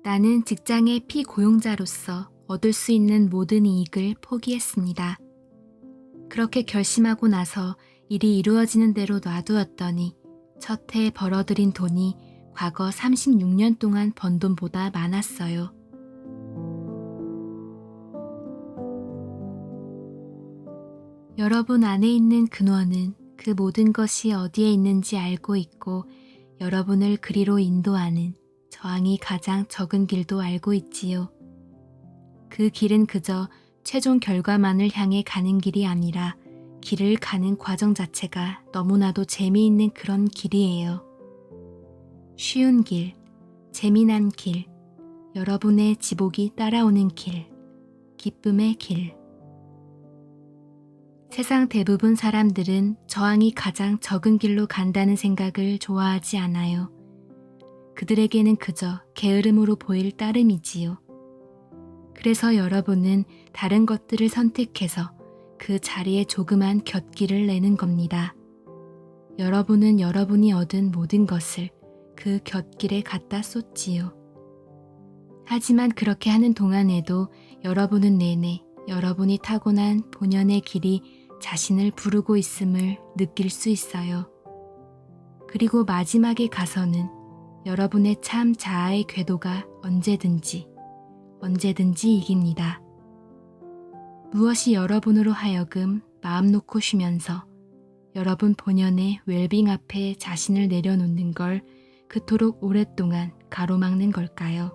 나는 직장의 피고용자로서 얻을 수 있는 모든 이익을 포기했습니다. 그렇게 결심하고 나서 일이 이루어지는 대로 놔두었더니 첫 해 벌어들인 돈이 과거 36년 동안 번 돈보다 많았어요. 여러분 안에 있는 근원은 그 모든 것이 어디에 있는지 알고 있고 여러분을 그리로 인도하는 저항이 가장 적은 길도 알고 있지요. 그 길은 그저 최종 결과만을 향해 가는 길이 아니라 길을 가는 과정 자체가 너무나도 재미있는 그런 길이에요. 쉬운 길, 재미난 길, 여러분의 지복이 따라오는 길, 기쁨의 길. 세상 대부분 사람들은 저항이 가장 적은 길로 간다는 생각을 좋아하지 않아요. 그들에게는 그저 게으름으로 보일 따름이지요. 그래서 여러분은 다른 것들을 선택해서 그 자리에 조그만 곁길을 내는 겁니다. 여러분은 여러분이 얻은 모든 것을 그 곁길에 갖다 쏟지요. 하지만 그렇게 하는 동안에도 여러분은 내내 여러분이 타고난 본연의 길이 자신을 부르고 있음을 느낄 수 있어요. 그리고 마지막에 가서는 여러분의 참 자아의 궤도가 언제든지 이깁니다. 무엇이 여러분으로 하여금 마음 놓고 쉬면서 여러분 본연의 웰빙 앞에 자신을 내려놓는 걸 그토록 오랫동안 가로막는 걸까요?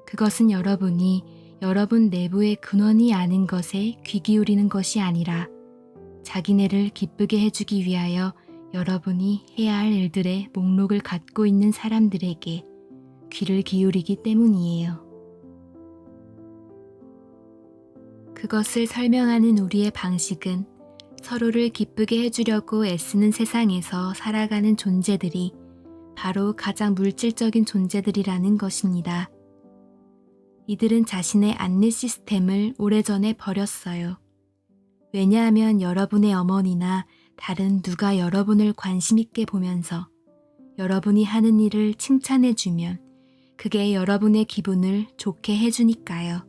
그것은 여러분이 여러분 내부의 근원이 아는 것에 귀 기울이는 것이 아니라 자기네를 기쁘게 해주기 위하여 여러분이 해야 할 일들의 목록을 갖고 있는 사람들에게 귀를 기울이기 때문이에요. 그것을 설명하는 우리의 방식은 서로를 기쁘게 해주려고 애쓰는 세상에서 살아가는 존재들이 바로 가장 물질적인 존재들이라는 것입니다. 이들은 자신의 안내 시스템을 오래전에 버렸어요. 왜냐하면 여러분의 어머니나 다른 누가 여러분을 관심 있게 보면서 여러분이 하는 일을 칭찬해주면 그게 여러분의 기분을 좋게 해주니까요.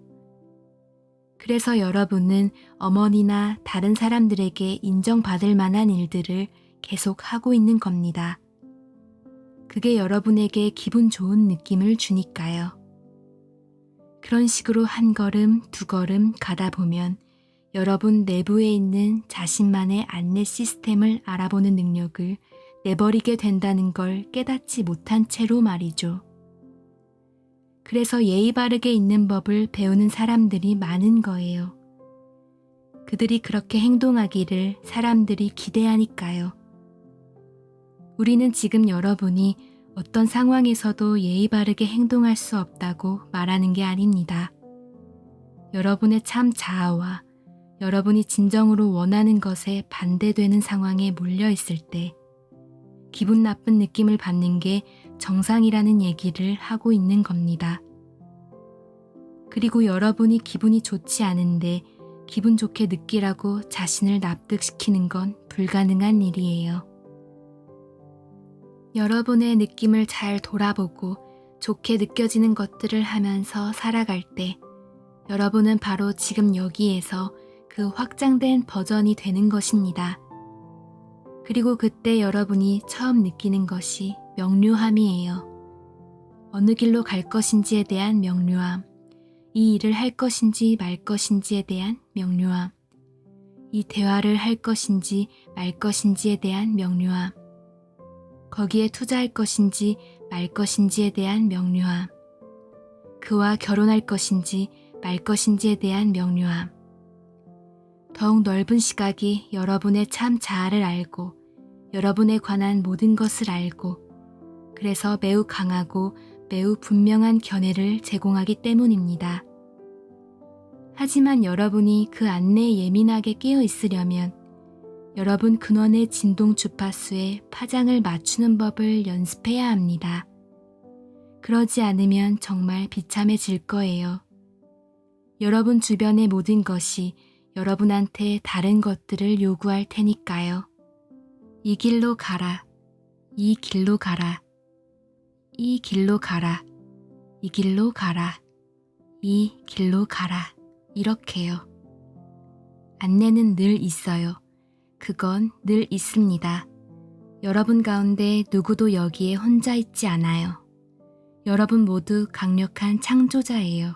그래서 여러분은 어머니나 다른 사람들에게 인정받을 만한 일들을 계속 하고 있는 겁니다. 그게 여러분에게 기분 좋은 느낌을 주니까요. 그런 식으로 한 걸음, 두 걸음 가다 보면 여러분 내부에 있는 자신만의 안내 시스템을 알아보는 능력을 내버리게 된다는 걸 깨닫지 못한 채로 말이죠. 그래서 예의 바르게 있는 법을 배우는 사람들이 많은 거예요. 그들이 그렇게 행동하기를 사람들이 기대하니까요. 우리는 지금 여러분이 어떤 상황에서도 예의 바르게 행동할 수 없다고 말하는 게 아닙니다. 여러분의 참 자아와 여러분이 진정으로 원하는 것에 반대되는 상황에 몰려 있을 때 기분 나쁜 느낌을 받는 게 정상이라는 얘기를 하고 있는 겁니다. 그리고 여러분이 기분이 좋지 않은데 기분 좋게 느끼라고 자신을 납득시키는 건 불가능한 일이에요. 여러분의 느낌을 잘 돌아보고 좋게 느껴지는 것들을 하면서 살아갈 때 여러분은 바로 지금 여기에서 그 확장된 버전이 되는 것입니다. 그리고 그때 여러분이 처음 느끼는 것이 명료함이에요. 어느 길로 갈 것인지에 대한 명료함, 이 일을 할 것인지 말 것인지에 대한 명료함, 이 대화를 할 것인지 말 것인지에 대한 명료함, 거기에 투자할 것인지 말 것인지에 대한 명료함, 그와 결혼할 것인지 말 것인지에 대한 명료함. 더욱 넓은 시각이 여러분의 참 자아를 알고 여러분에 관한 모든 것을 알고 그래서 매우 강하고 매우 분명한 견해를 제공하기 때문입니다. 하지만 여러분이 그 안내에 예민하게 끼어 있으려면 여러분 근원의 진동 주파수에 파장을 맞추는 법을 연습해야 합니다. 그러지 않으면 정말 비참해질 거예요. 여러분 주변의 모든 것이 여러분한테 다른 것들을 요구할 테니까요. 이 길로 가라. 이 길로 가라. 이 길로 가라. 이 길로 가라. 이 길로 가라. 이렇게요. 안내는 늘 있어요. 그건 늘 있습니다. 여러분 가운데 누구도 여기에 혼자 있지 않아요. 여러분 모두 강력한 창조자예요.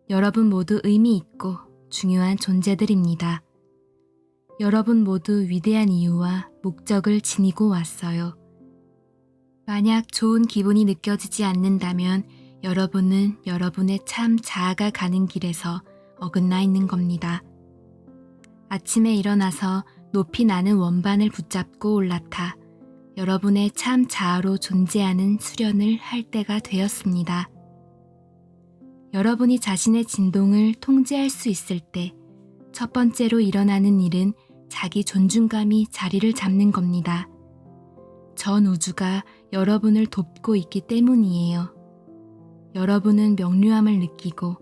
여러분 모두 의미 있고 중요한 존재들입니다. 여러분 모두 위대한 이유와 목적을 지니고 왔어요. 만약 좋은 기분이 느껴지지 않는다면 여러분은 여러분의 참 자아가 가는 길에서 어긋나 있는 겁니다. 아침에 일어나서 높이 나는 원반을 붙잡고 올라타 여러분의 참 자아로 존재하는 수련을 할 때가 되었습니다. 여러분이 자신의 진동을 통제할 수 있을 때 첫 번째로 일어나는 일은 자기 존중감이 자리를 잡는 겁니다. 전 우주가 여러분을 돕고 있기 때문이에요. 여러분은 명료함을 느끼고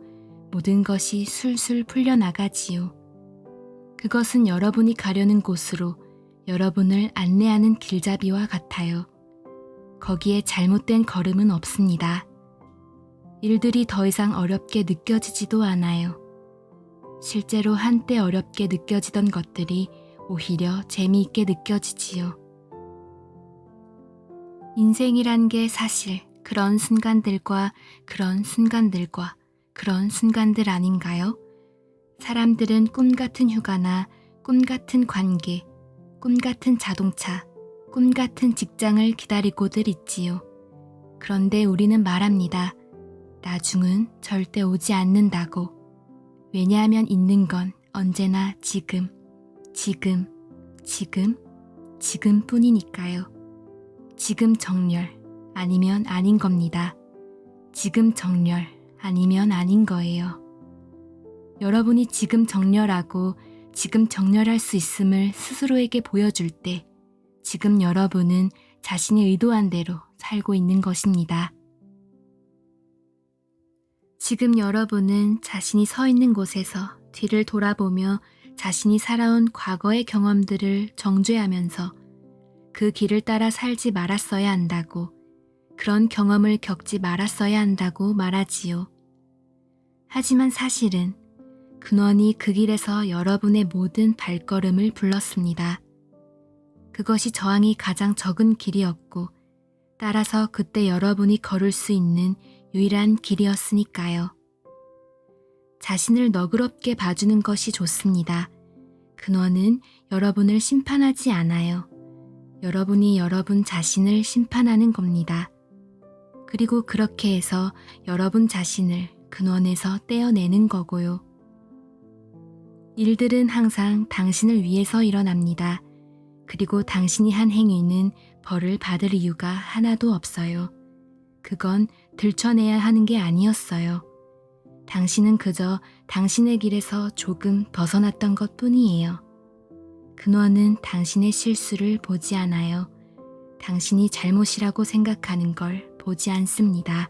모든 것이 술술 풀려나가지요. 그것은 여러분이 가려는 곳으로 여러분을 안내하는 길잡이와 같아요. 거기에 잘못된 걸음은 없습니다. 일들이 더 이상 어렵게 느껴지지도 않아요. 실제로 한때 어렵게 느껴지던 것들이 오히려 재미있게 느껴지지요. 인생이란 게 사실 그런 순간들과 그런 순간들과 그런 순간들 아닌가요? 사람들은 꿈 같은 휴가나 꿈 같은 관계, 꿈 같은 자동차, 꿈 같은 직장을 기다리고들 있지요. 그런데 우리는 말합니다. 나중은 절대 오지 않는다고. 왜냐하면 있는 건 언제나 지금, 지금, 지금, 지금뿐이니까요. 지금 정렬 아니면 아닌 겁니다. 지금 정렬 아니면 아닌 거예요. 여러분이 지금 정렬하고 지금 정렬할 수 있음을 스스로에게 보여줄 때 지금 여러분은 자신이 의도한 대로 살고 있는 것입니다. 지금 여러분은 자신이 서 있는 곳에서 뒤를 돌아보며 자신이 살아온 과거의 경험들을 정죄하면서 그 길을 따라 살지 말았어야 한다고, 그런 경험을 겪지 말았어야 한다고 말하지요. 하지만 사실은 근원이 그 길에서 여러분의 모든 발걸음을 불렀습니다. 그것이 저항이 가장 적은 길이었고, 따라서 그때 여러분이 걸을 수 있는 유일한 길이었으니까요. 자신을 너그럽게 봐주는 것이 좋습니다. 근원은 여러분을 심판하지 않아요. 여러분이 여러분 자신을 심판하는 겁니다. 그리고 그렇게 해서 여러분 자신을 근원에서 떼어내는 거고요. 일들은 항상 당신을 위해서 일어납니다. 그리고 당신이 한 행위는 벌을 받을 이유가 하나도 없어요. 그건 들춰내야 하는 게 아니었어요. 당신은 그저 당신의 길에서 조금 벗어났던 것 뿐이에요. 근원은 당신의 실수를 보지 않아요. 당신이 잘못이라고 생각하는 걸 보지 않습니다.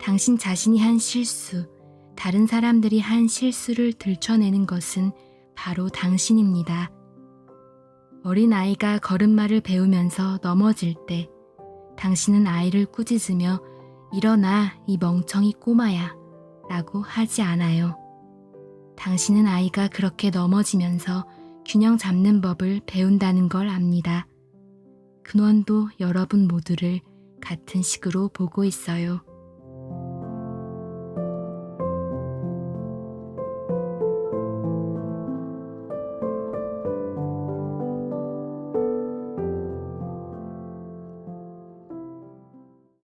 당신 자신이 한 실수, 다른 사람들이 한 실수를 들춰내는 것은 바로 당신입니다. 어린 아이가 걸음마를 배우면서 넘어질 때 당신은 아이를 꾸짖으며 일어나 이 멍청이 꼬마야 라고 하지 않아요. 당신은 아이가 그렇게 넘어지면서 균형 잡는 법을 배운다는 걸 압니다. 근원도 여러분 모두를 같은 식으로 보고 있어요.